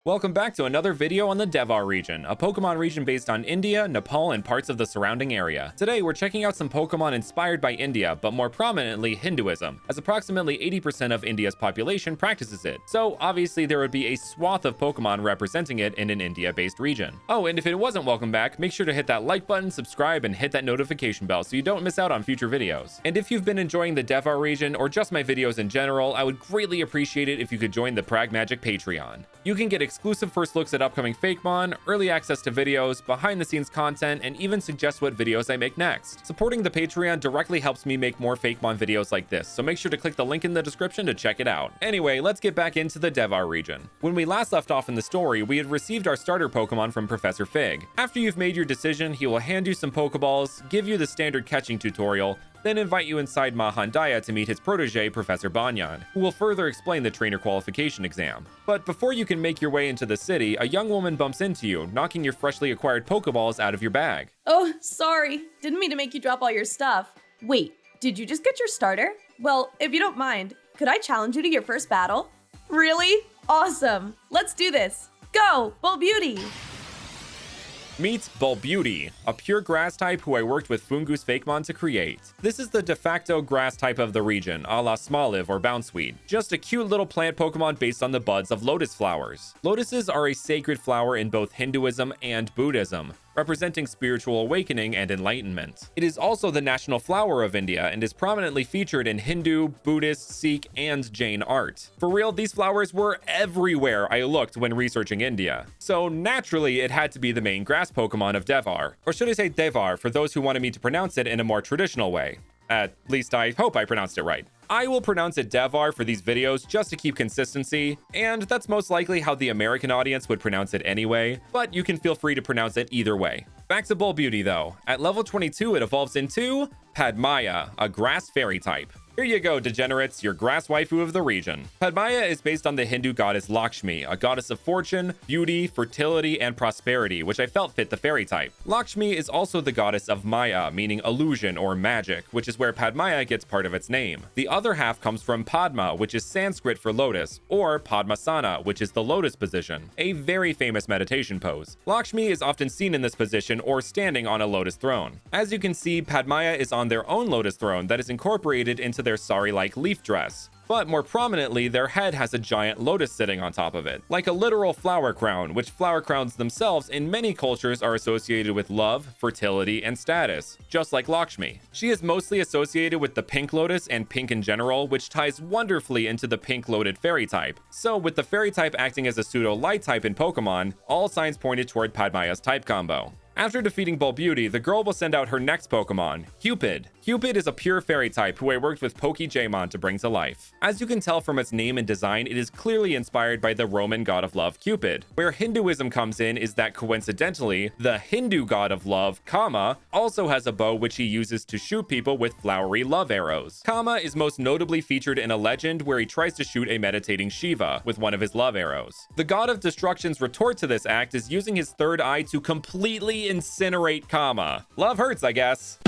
Welcome back to another video on the Devhar region, a Pokemon region based on India, Nepal, and parts of the surrounding area. Today, we're checking out some Pokemon inspired by India, but more prominently Hinduism, as approximately 80% of India's population practices it. So obviously there would be a swath of Pokemon representing it in an India-based region. Oh, and if it wasn't welcome back, make sure to hit that like button, subscribe, and hit that notification bell so you don't miss out on future videos. And if you've been enjoying the Devhar region, or just my videos in general, I would greatly appreciate it if you could join the PragMagik Patreon. You can get exclusive first looks at upcoming Fakemon, early access to videos, behind-the-scenes content, and even suggest what videos I make next. Supporting the Patreon directly helps me make more Fakemon videos like this, so make sure to click the link in the description to check it out. Anyway, let's get back into the Devhar region. When we last left off in the story, we had received our starter Pokemon from Professor Fig. After you've made your decision, he will hand you some Pokeballs, give you the standard catching tutorial, then invite you inside Mahandaya to meet his protege, Professor Banyan, who will further explain the trainer qualification exam. But before you can make your way into the city, a young woman bumps into you, knocking your freshly acquired Pokeballs out of your bag. Oh, sorry. Didn't mean to make you drop all your stuff. Wait, did you just get your starter? Well, if you don't mind, could I challenge you to your first battle? Really? Awesome. Let's do this. Go, Bull Beauty! Meet Bulbeauty, a pure grass type who I worked with Fungus Fakemon to create. This is the de facto grass type of the region, a la Smoliv or Bounceweed. Just a cute little plant Pokemon based on the buds of lotus flowers. Lotuses are a sacred flower in both Hinduism and Buddhism, representing spiritual awakening and enlightenment. It is also the national flower of India and is prominently featured in Hindu, Buddhist, Sikh, and Jain art. For real, these flowers were everywhere I looked when researching India. So naturally, it had to be the main grass Pokemon of Devhar. Or should I say Devhar for those who wanted me to pronounce it in a more traditional way. At least I hope I pronounced it right. I will pronounce it Devhar for these videos just to keep consistency, and that's most likely how the American audience would pronounce it anyway, but you can feel free to pronounce it either way. Back to Bulbeauty though. At level 22, it evolves into Padmaya, a grass fairy type. Here you go, degenerates, your grass waifu of the region. Padmaya is based on the Hindu goddess Lakshmi, a goddess of fortune, beauty, fertility, and prosperity, which I felt fit the fairy type. Lakshmi is also the goddess of Maya, meaning illusion or magic, which is where Padmaya gets part of its name. The other half comes from Padma, which is Sanskrit for lotus, or Padmasana, which is the lotus position, a very famous meditation pose. Lakshmi is often seen in this position or standing on a lotus throne. As you can see, Padmaya is on their own lotus throne that is incorporated into their sari-like leaf dress. But more prominently, their head has a giant lotus sitting on top of it, like a literal flower crown, which flower crowns themselves in many cultures are associated with love, fertility, and status, just like Lakshmi. She is mostly associated with the pink lotus and pink in general, which ties wonderfully into the pink-loaded fairy type. So with the fairy type acting as a pseudo-light type in Pokemon, all signs pointed toward Padmaya's type combo. After defeating Bulbeauty, the girl will send out her next Pokemon, Cupid. Cupid is a pure fairy type who I worked with PokeJamon to bring to life. As you can tell from its name and design, it is clearly inspired by the Roman god of love, Cupid. Where Hinduism comes in is that coincidentally, the Hindu god of love, Kama, also has a bow which he uses to shoot people with flowery love arrows. Kama is most notably featured in a legend where he tries to shoot a meditating Shiva with one of his love arrows. The god of destruction's retort to this act is using his third eye to completely incinerate Kama. Love hurts, I guess.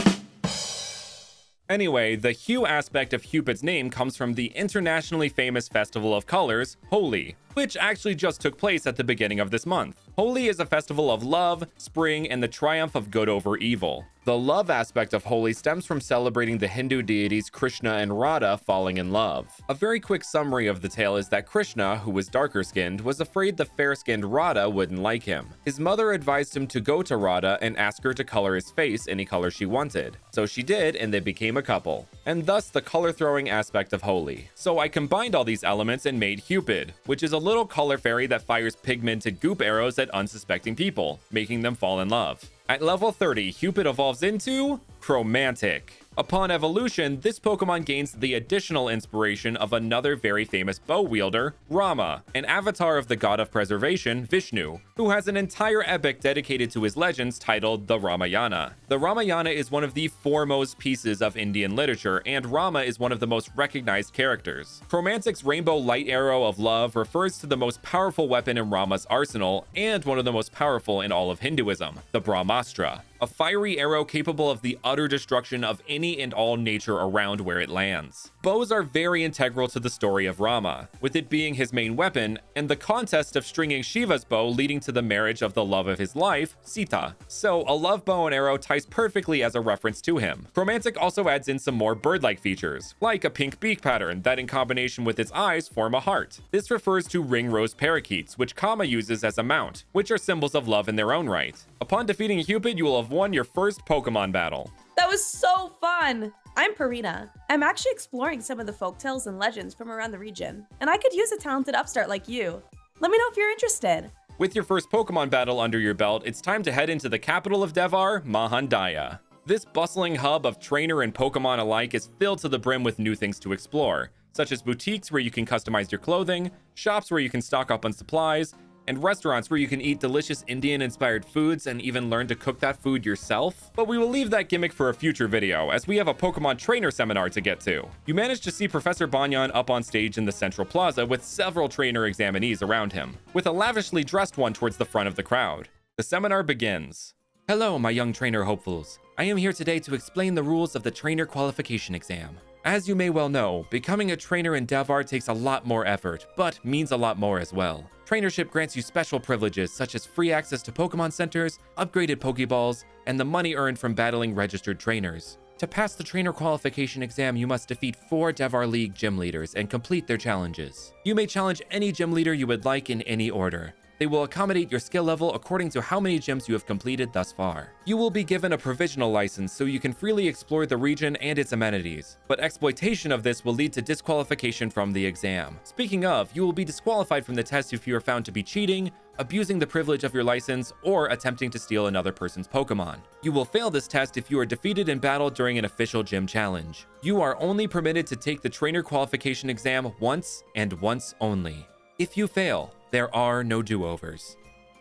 Anyway, the hue aspect of Cupid's name comes from the internationally famous festival of colors, Holi, which actually just took place at the beginning of this month. Holi is a festival of love, spring, and the triumph of good over evil. The love aspect of Holi stems from celebrating the Hindu deities Krishna and Radha falling in love. A very quick summary of the tale is that Krishna, who was darker-skinned, was afraid the fair-skinned Radha wouldn't like him. His mother advised him to go to Radha and ask her to color his face any color she wanted. So she did, and they became a couple. And thus the color-throwing aspect of Holi. So I combined all these elements and made Cupid, which is a little color fairy that fires pigmented goop arrows at unsuspecting people, making them fall in love. At level 30, Cupid evolves into Chromantic. Upon evolution, this Pokemon gains the additional inspiration of another very famous bow wielder, Rama, an avatar of the god of preservation, Vishnu, who has an entire epic dedicated to his legends titled the Ramayana. The Ramayana is one of the foremost pieces of Indian literature, and Rama is one of the most recognized characters. Chromantic's rainbow light arrow of love refers to the most powerful weapon in Rama's arsenal, and one of the most powerful in all of Hinduism, the Brahmastra, a fiery arrow capable of the utter destruction of any any and all nature around where it lands. Bows are very integral to the story of Rama, with it being his main weapon, and the contest of stringing Shiva's bow leading to the marriage of the love of his life, Sita. So a love bow and arrow ties perfectly as a reference to him. PragMagik also adds in some more bird-like features, like a pink beak pattern that in combination with its eyes form a heart. This refers to ring rose parakeets, which Kama uses as a mount, which are symbols of love in their own right. Upon defeating Cupid, you will have won your first Pokemon battle. That was so fun! I'm Parina. I'm actually exploring some of the folktales and legends from around the region, and I could use a talented upstart like you. Let me know if you're interested. With your first Pokemon battle under your belt, it's time to head into the capital of Devhar, Mahandaya. This bustling hub of trainer and Pokemon alike is filled to the brim with new things to explore, such as boutiques where you can customize your clothing, shops where you can stock up on supplies, and restaurants where you can eat delicious Indian-inspired foods and even learn to cook that food yourself. But we will leave that gimmick for a future video, as we have a Pokemon trainer seminar to get to. You managed to see Professor Banyan up on stage in the central plaza with several trainer examinees around him, with a lavishly dressed one towards the front of the crowd. The seminar begins. Hello, my young trainer hopefuls. I am here today to explain the rules of the trainer qualification exam. As you may well know, becoming a trainer in Devhar takes a lot more effort, but means a lot more as well. Trainership grants you special privileges such as free access to Pokemon centers, upgraded Pokeballs, and the money earned from battling registered trainers. To pass the trainer qualification exam, you must defeat 4 Devhar League gym leaders and complete their challenges. You may challenge any gym leader you would like in any order. They will accommodate your skill level according to how many gyms you have completed thus far. You will be given a provisional license so you can freely explore the region and its amenities, but exploitation of this will lead to disqualification from the exam. Speaking of, you will be disqualified from the test if you are found to be cheating, abusing the privilege of your license, or attempting to steal another person's Pokemon. You will fail this test if you are defeated in battle during an official gym challenge. You are only permitted to take the trainer qualification exam once and once only. If you fail, there are no do-overs.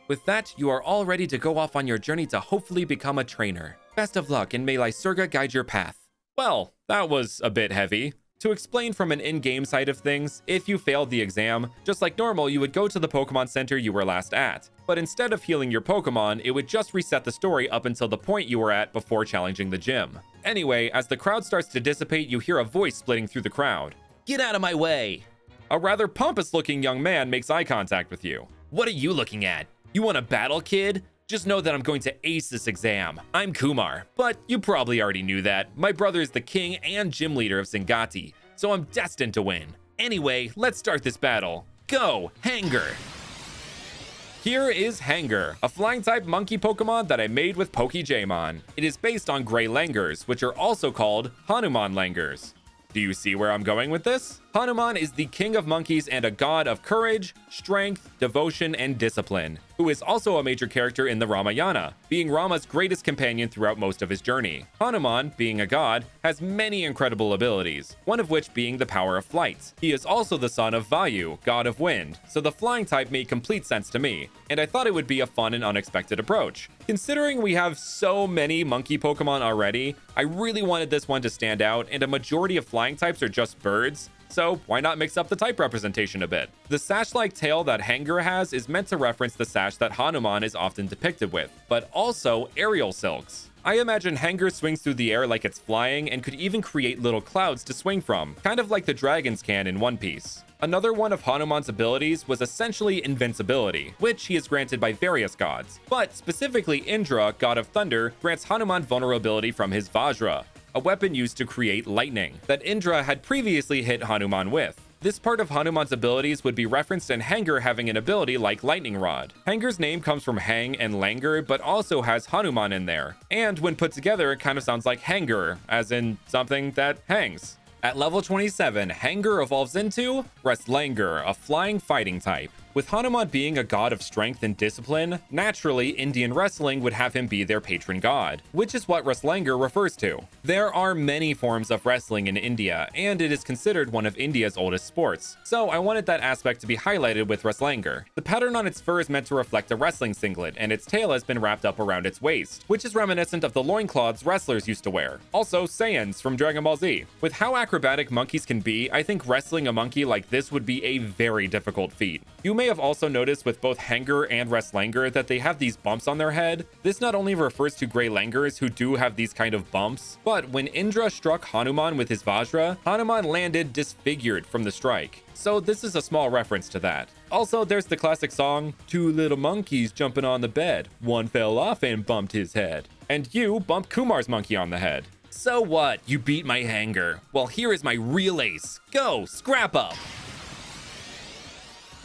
With that, you are all ready to go off on your journey to hopefully become a trainer. Best of luck, and may Lysurga guide your path. Well, that was a bit heavy. To explain from an in-game side of things, if you failed the exam, just like normal, you would go to the Pokemon Center you were last at. But instead of healing your Pokemon, it would just reset the story up until the point you were at before challenging the gym. Anyway, as the crowd starts to dissipate, you hear a voice splitting through the crowd. Get out of my way! A rather pompous-looking young man makes eye contact with you. What are you looking at? You want a battle, kid? Just know that I'm going to ace this exam. I'm Kumar, but you probably already knew that. My brother is the king and gym leader of Zingati, so I'm destined to win. Anyway, let's start this battle. Go, Hanger! Here is Hanger, a flying-type monkey Pokemon that I made with PokeJamon. It is based on Gray Langurs, which are also called Hanuman Langurs. Do you see where I'm going with this? Hanuman is the king of monkeys and a god of courage, strength, devotion, and discipline, who is also a major character in the Ramayana, being Rama's greatest companion throughout most of his journey. Hanuman, being a god, has many incredible abilities, one of which being the power of flight. He is also the son of Vayu, god of wind, so the flying type made complete sense to me, and I thought it would be a fun and unexpected approach. Considering we have so many monkey Pokemon already, I really wanted this one to stand out, and a majority of flying types are just birds, so why not mix up the type representation a bit? The sash-like tail that Hanger has is meant to reference the sash that Hanuman is often depicted with, but also aerial silks. I imagine Hanger swings through the air like it's flying and could even create little clouds to swing from, kind of like the dragons can in One Piece. Another one of Hanuman's abilities was essentially invincibility, which he is granted by various gods, but specifically Indra, god of thunder, grants Hanuman vulnerability from his Vajra, a weapon used to create lightning, that Indra had previously hit Hanuman with. This part of Hanuman's abilities would be referenced in Hanger having an ability like Lightning Rod. Hanger's name comes from Hang and Langer, but also has Hanuman in there. And when put together, it kind of sounds like hanger, as in something that hangs. At level 27, Hanger evolves into Wrestlanger, a flying fighting type. With Hanuman being a god of strength and discipline, naturally Indian wrestling would have him be their patron god, which is what Wrestlanger refers to. There are many forms of wrestling in India, and it is considered one of India's oldest sports, so I wanted that aspect to be highlighted with Wrestlanger. The pattern on its fur is meant to reflect a wrestling singlet, and its tail has been wrapped up around its waist, which is reminiscent of the loincloths wrestlers used to wear. Also, Saiyans from Dragon Ball Z. With how acrobatic monkeys can be, I think wrestling a monkey like this would be a very difficult feat. You may have also noticed with both Hengar and Restlanger that they have these bumps on their head. This not only refers to Grey Langurs who do have these kind of bumps, but when Indra struck Hanuman with his Vajra, Hanuman landed disfigured from the strike. So this is a small reference to that. Also, there's the classic song, "Two little monkeys jumping on the bed. One fell off and bumped his head." And you bumped Kumar's monkey on the head. So what? You beat my Hengar. Well, here is my real ace. Go, scrap up!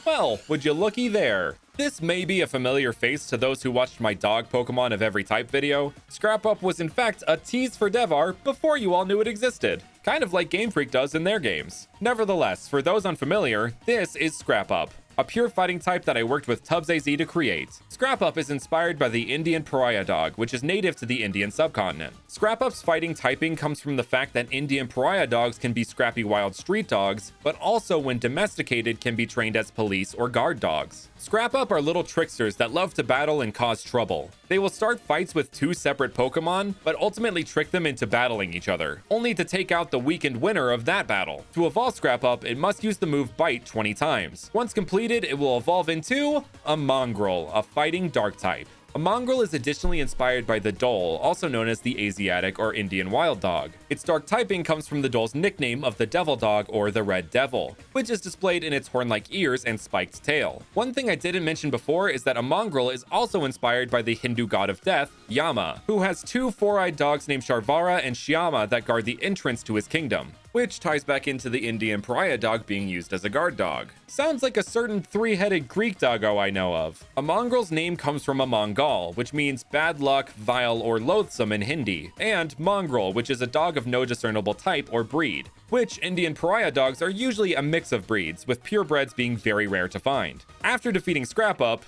Well, would you looky there? This may be a familiar face to those who watched my dog Pokemon of every type video. Scrap Up was in fact a tease for Devhar before you all knew it existed. Kind of like Game Freak does in their games. Nevertheless, for those unfamiliar, this is Scrap Up, a pure fighting type that I worked with PragMagik to create. Scrap Up is inspired by the Indian pariah dog, which is native to the Indian subcontinent. Scrap Up's fighting typing comes from the fact that Indian pariah dogs can be scrappy wild street dogs, but also when domesticated can be trained as police or guard dogs. Scrap Up are little tricksters that love to battle and cause trouble. They will start fights with two separate Pokemon, but ultimately trick them into battling each other, only to take out the weakened winner of that battle. To evolve Scrap Up, it must use the move Bite 20 times. Once completed, it will evolve into a Mongrel, a fighting dark type. A mongrel is additionally inspired by the dhole, also known as the Asiatic or Indian wild dog. Its dark typing comes from the dhole's nickname of the devil dog or the red devil, which is displayed in its horn-like ears and spiked tail. One thing I didn't mention before is that a mongrel is also inspired by the Hindu god of death, Yama, who has two four-eyed dogs named Sharvara and Shyama that guard the entrance to his kingdom, which ties back into the Indian pariah dog being used as a guard dog. Sounds like a certain three-headed Greek doggo I know of. A mongrel's name comes from a Mongol, which means bad luck, vile, or loathsome in Hindi, and mongrel, which is a dog of no discernible type or breed, which Indian pariah dogs are usually a mix of breeds, with purebreds being very rare to find. After defeating Scrap Up,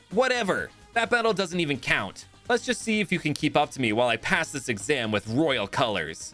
whatever, that battle doesn't even count. Let's just see if you can keep up to me while I pass this exam with royal colors.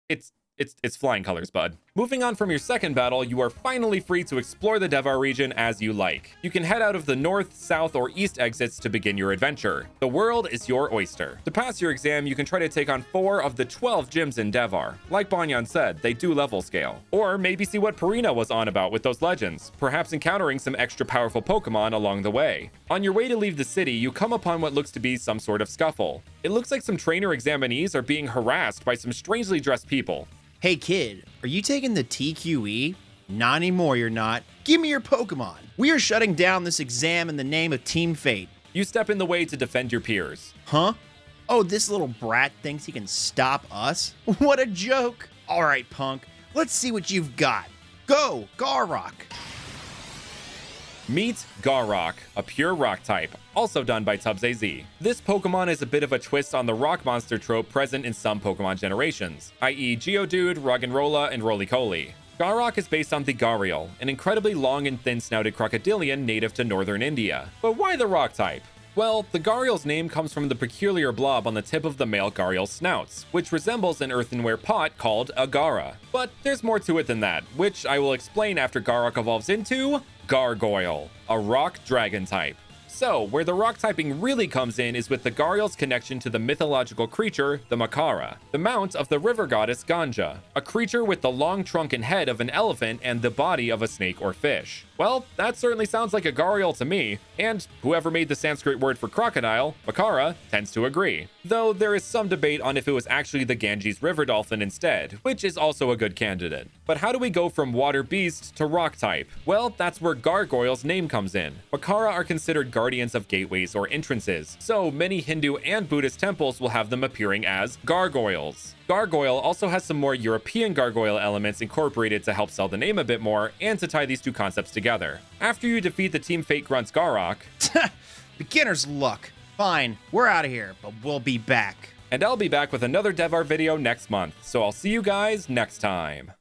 It's flying colors, bud. Moving on from your second battle, you are finally free to explore the Devhar region as you like. You can head out of the north, south, or east exits to begin your adventure. The world is your oyster. To pass your exam, you can try to take on 4 of the 12 gyms in Devhar. Like Banyan said, they do level scale. Or maybe see what Purina was on about with those legends, perhaps encountering some extra powerful Pokemon along the way. On your way to leave the city, you come upon what looks to be some sort of scuffle. It looks like some trainer examinees are being harassed by some strangely dressed people. Hey kid, are you taking the TQE? Not anymore, you're not. Give me your Pokemon. We are shutting down this exam in the name of Team Fate. You step in the way to defend your peers. Huh? Oh, this little brat thinks he can stop us? What a joke. All right, punk, let's see what you've got. Go, Garrock. Meet Garrock, a pure rock type, also done by PragMagik. This Pokemon is a bit of a twist on the rock monster trope present in some Pokemon generations, i.e. Geodude, Roggenrola, and Roly-Poly. Garrock is based on the Gharial, an incredibly long and thin-snouted crocodilian native to northern India. But why the rock type? Well, the Gharial's name comes from the peculiar blob on the tip of the male Gharial's snouts, which resembles an earthenware pot called a Gara. But there's more to it than that, which I will explain after Garrock evolves into Gargoyle, a rock dragon type. So, where the rock typing really comes in is with the Gharial's connection to the mythological creature, the Makara, the mount of the river goddess Ganja, a creature with the long trunk and head of an elephant and the body of a snake or fish. Well, that certainly sounds like a Gharial to me, and whoever made the Sanskrit word for crocodile, Makara, tends to agree. Though there is some debate on if it was actually the Ganges river dolphin instead, which is also a good candidate. But how do we go from water beast to rock type? Well, that's where Gargoyle's name comes in. Makara are considered guardians of gateways or entrances, so many Hindu and Buddhist temples will have them appearing as gargoyles. Gargoyle also has some more European gargoyle elements incorporated to help sell the name a bit more and to tie these two concepts together. After you defeat the Team Fate Grunt's Garrock, beginner's luck. Fine, we're out of here, but we'll be back. And I'll be back with another Devhar video next month, so I'll see you guys next time.